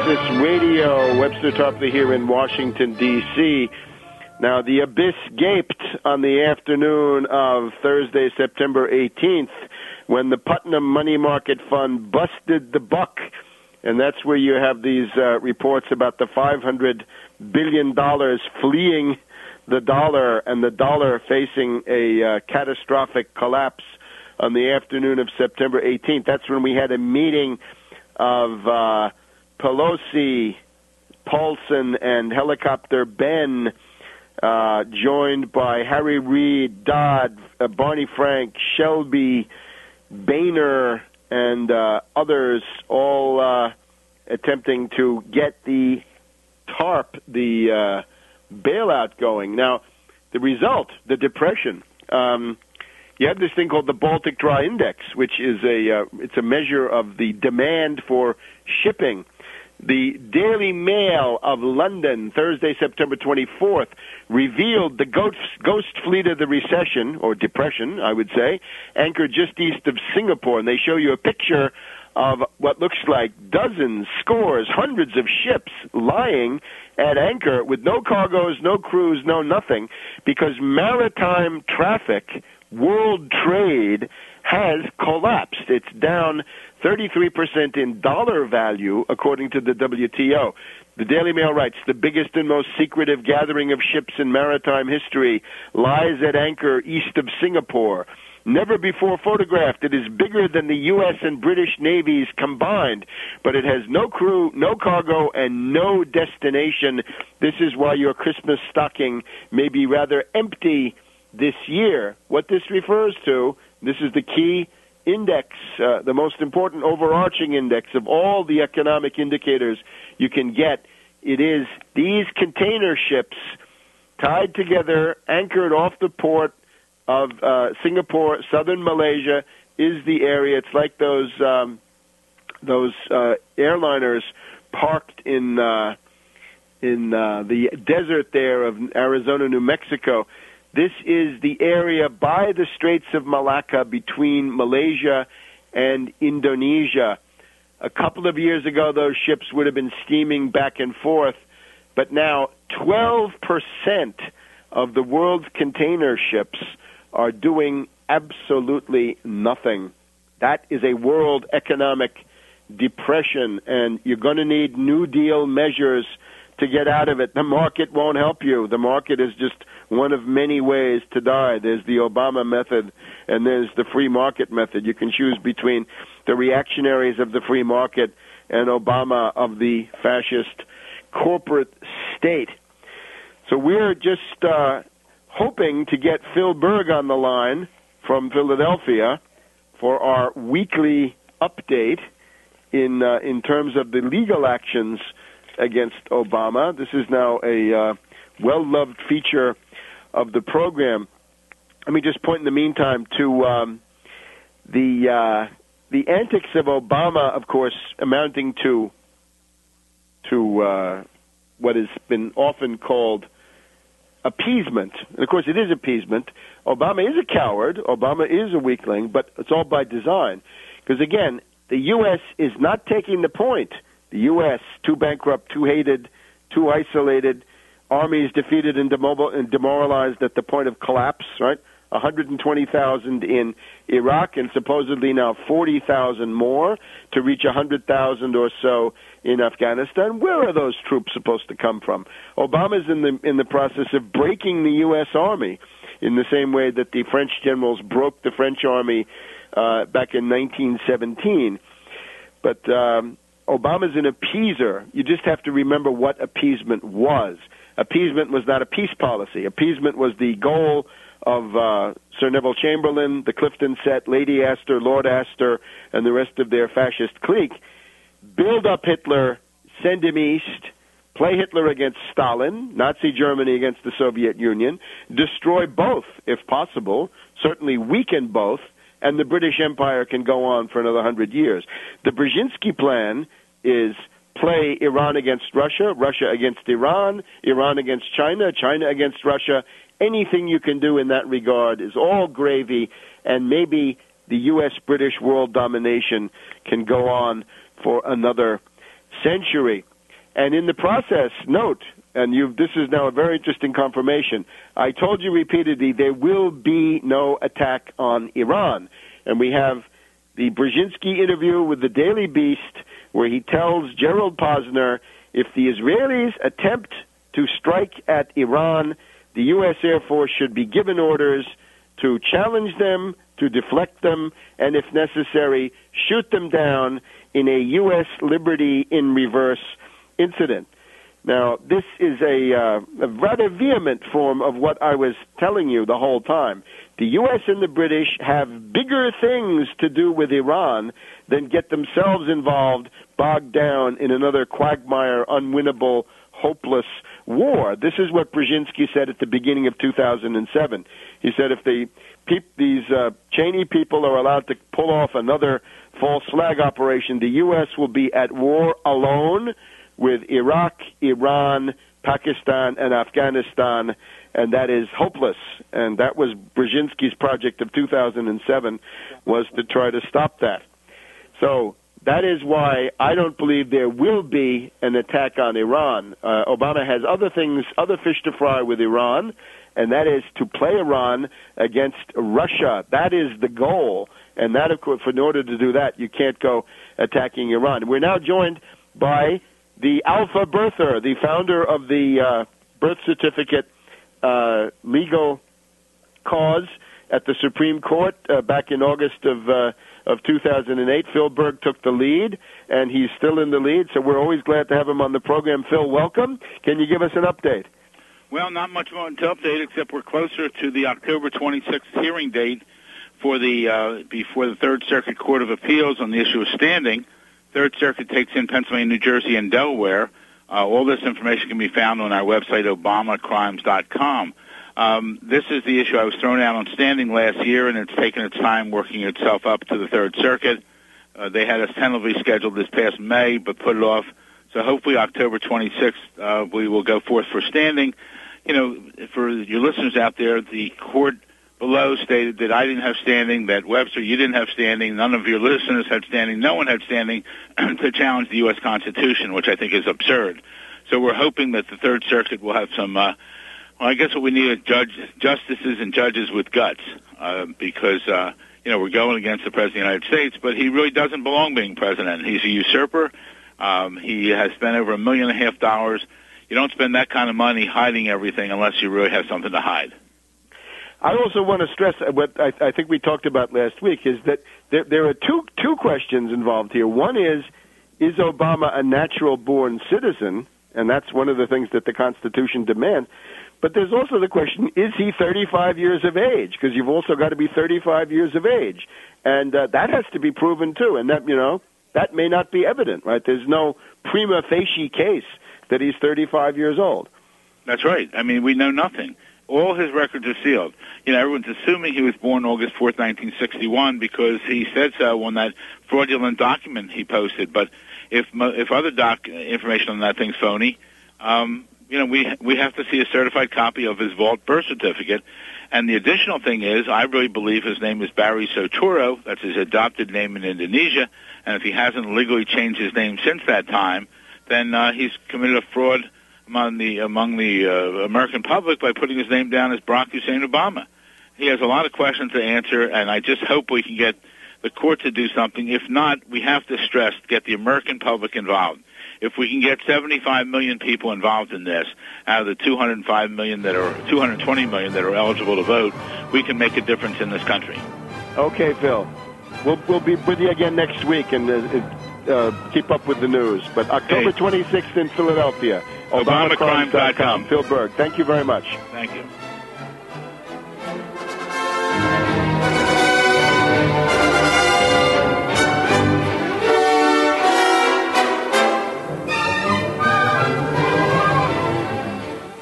Access Radio. Webster Tarpley here in Washington, D.C. Now, the abyss gaped on the afternoon of Thursday, September 18th, when the Putnam Money Market Fund busted the buck. And that's where you have these reports about the $500 billion fleeing the dollar and the dollar facing a catastrophic collapse on the afternoon of September 18th. That's when we had a meeting of Pelosi, Paulson, and Helicopter Ben, joined by Harry Reid, Dodd, Barney Frank, Shelby, Boehner, and others, all attempting to get the TARP, the bailout, going. Now, the result, the depression. You have this thing called the Baltic Dry Index, which is it's a measure of the demand for shipping. The Daily Mail of London, Thursday, September 24th, revealed the ghost fleet of the recession, or depression, I would say, anchored just east of Singapore. And they show you a picture of what looks like dozens, scores, hundreds of ships lying at anchor with no cargoes, no crews, no nothing, because maritime traffic, world trade, has collapsed. It's down 33% in dollar value, according to the WTO. The Daily Mail writes, the biggest and most secretive gathering of ships in maritime history lies at anchor east of Singapore. Never before photographed, it is bigger than the U.S. and British navies combined, but it has no crew, no cargo, and no destination. This is why your Christmas stocking may be rather empty this year. What this refers to, this is the key index, the most important overarching index of all the economic indicators you can get. It is these container ships tied together, anchored off the port of Singapore, southern Malaysia is the area. It's like those airliners parked in the desert there of Arizona, New Mexico. This is the area by the Straits of Malacca between Malaysia and Indonesia. A couple of years ago, those ships would have been steaming back and forth, but now 12% of the world's container ships are doing absolutely nothing. That is a world economic depression, and you're going to need New Deal measures to get out of it. The market won't help you. The market is just one of many ways to die. There's the Obama method, and there's the free market method. You can choose between the reactionaries of the free market and Obama of the fascist corporate state. So we're just hoping to get Phil Berg on the line from Philadelphia for our weekly update in terms of the legal actions against Obama. This is now a well-loved feature of the program. Let me just point in the meantime to the antics of Obama, of course, amounting to what has been often called appeasement. And, of course, it is appeasement. Obama is a coward. Obama is a weakling, but it's all by design. Because, again, the U.S. is not taking the point. The U.S., too bankrupt, too hated, too isolated, armies defeated and demoralized at the point of collapse, right? 120,000 in Iraq and supposedly now 40,000 more to reach 100,000 or so in Afghanistan. Where are those troops supposed to come from? Obama's in the process of breaking the U.S. Army in the same way that the French generals broke the French Army back in 1917. But Obama's an appeaser. You just have to remember what appeasement was. Appeasement was not a peace policy. Appeasement was the goal of Sir Neville Chamberlain, the Clifton set, Lady Astor, Lord Astor, and the rest of their fascist clique. Build up Hitler, send him east, play Hitler against Stalin, Nazi Germany against the Soviet Union, destroy both, if possible, certainly weaken both, and the British Empire can go on for another 100 years. The Brzezinski plan is play Iran against Russia, Russia against Iran, Iran against China, China against Russia. Anything you can do in that regard is all gravy, and maybe the U.S.-British world domination can go on for another century. And in the process, note, and this is now a very interesting confirmation, I told you repeatedly there will be no attack on Iran. And we have the Brzezinski interview with the Daily Beast where he tells Gerald Posner, if the Israelis attempt to strike at Iran, the U.S. Air Force should be given orders to challenge them, to deflect them, and if necessary, shoot them down in a U.S. Liberty in reverse incident. Now, this is a rather vehement form of what I was telling you the whole time. The U.S. and the British have bigger things to do with Iran than get themselves involved, bogged down in another quagmire, unwinnable, hopeless war. This is what Brzezinski said at the beginning of 2007. He said if these Cheney people are allowed to pull off another false flag operation, the U.S. will be at war alone with Iraq, Iran, Pakistan, and Afghanistan, and that is hopeless. And that was Brzezinski's project of 2007, was to try to stop that. So that is why I don't believe there will be an attack on Iran. Obama has other fish to fry with Iran, and that is to play Iran against Russia. That is the goal. And that, of course, in order to do that, you can't go attacking Iran. We're now joined by the Alpha Birther, the founder of the birth certificate legal cause at the Supreme Court back in August of 2008. Phil Berg took the lead, and he's still in the lead, so we're always glad to have him on the program. Phil, welcome. Can you give us an update? Well, not much more to update, except we're closer to the October 26th hearing date for before the Third Circuit Court of Appeals on the issue of standing. Third Circuit takes in Pennsylvania, New Jersey, and Delaware. All this information can be found on our website, obamacrimes.com. This is the issue I was thrown out on standing last year, and it's taken its time working itself up to the Third Circuit. They had us tentatively scheduled this past May, but put it off. So hopefully October 26th, we will go forth for standing. You know, for your listeners out there, the court below stated that I didn't have standing, that Webster, you didn't have standing, none of your listeners had standing, no one had standing to challenge the U.S. Constitution, which I think is absurd. So we're hoping that the Third Circuit will have some, well, I guess what we need is justices and judges with guts, because, you know, we're going against the President of the United States, but he really doesn't belong being president. He's a usurper. He has spent over $1.5 million. You don't spend that kind of money hiding everything unless you really have something to hide. I also want to stress what I think we talked about last week is that there are two questions involved here. One is Obama a natural-born citizen? And that's one of the things that the Constitution demands. But there's also the question, is he 35 years of age? Because you've also got to be 35 years of age. And that has to be proven, too. And that, you know, that may not be evident, right? There's no prima facie case that he's 35 years old. That's right. I mean, we know nothing. All his records are sealed. You know, everyone's assuming he was born August 4th, 1961, because he said so on that fraudulent document he posted. But if other information on that thing's phony, you know, we have to see a certified copy of his vault birth certificate. And the additional thing is, I really believe his name is Barry Soturo. That's his adopted name in Indonesia. And if he hasn't legally changed his name since that time, then he's committed a fraud among the American public by putting his name down as Barack Hussein Obama. He has a lot of questions to answer, and I just hope we can get the court to do something. If not, we have to stress, get the American public involved. If we can get 75 million people involved in this, out of the 220 million that are eligible to vote, we can make a difference in this country. Okay, Phil. We'll be with you again next week and keep up with the news. But October 26th in Philadelphia. ObamaCrimes.com. Phil Berg, thank you very much. Thank you.